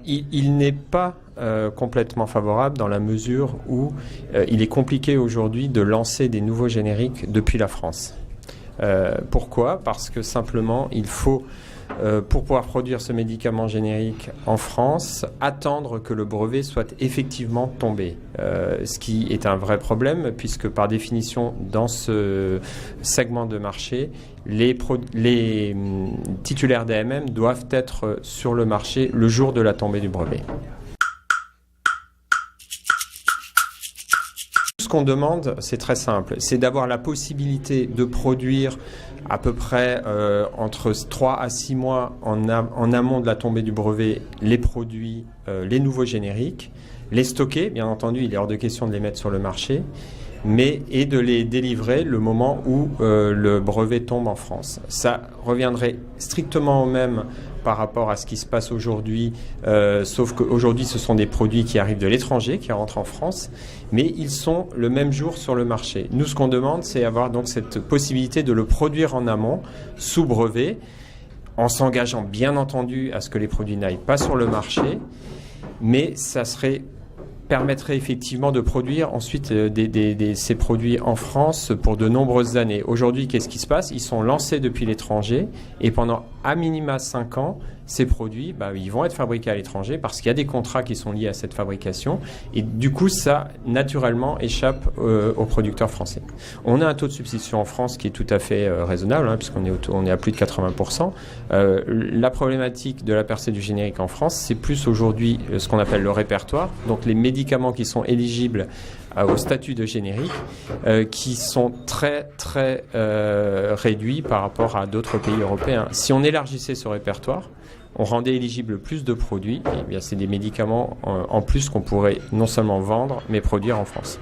Il n'est pas complètement favorable dans la mesure où il est compliqué aujourd'hui de lancer des nouveaux génériques depuis la France. Pourquoi ? Parce que simplement, il faut, pour pouvoir produire ce médicament générique en France, attendre que le brevet soit effectivement tombé. Ce qui est un vrai problème, puisque par définition, dans ce segment de marché, les titulaires d'AMM doivent être sur le marché le jour de la tombée du brevet. Ce qu'on demande, c'est très simple, c'est d'avoir la possibilité de produire à peu près entre 3 à 6 mois en amont de la tombée du brevet les produits, les nouveaux génériques, les stocker, bien entendu, il est hors de question de les mettre sur le marché, et de les délivrer le moment où le brevet tombe en France. Ça reviendrait strictement au même par rapport à ce qui se passe aujourd'hui, sauf qu'aujourd'hui ce sont des produits qui arrivent de l'étranger, qui rentrent en France, mais ils sont le même jour sur le marché. Nous, ce qu'on demande, c'est avoir donc cette possibilité de le produire en amont, sous brevet, en s'engageant bien entendu à ce que les produits n'aillent pas sur le marché, mais ça permettrait effectivement de produire ensuite ces produits en France pour de nombreuses années. Aujourd'hui, qu'est-ce qui se passe ? Ils sont lancés depuis l'étranger et pendant à minima 5 ans, ces produits, ils vont être fabriqués à l'étranger parce qu'il y a des contrats qui sont liés à cette fabrication et du coup, ça, naturellement, échappe aux producteurs français. On a un taux de substitution en France qui est tout à fait raisonnable, puisqu'on est à plus de 80%. La problématique de la percée du générique en France, c'est plus aujourd'hui ce qu'on appelle le répertoire, donc les médicaments qui sont éligibles au statut de générique, qui sont très très réduits par rapport à d'autres pays européens. Si on élargissait ce répertoire, on rendait éligible plus de produits, et bien c'est des médicaments en plus qu'on pourrait non seulement vendre, mais produire en France.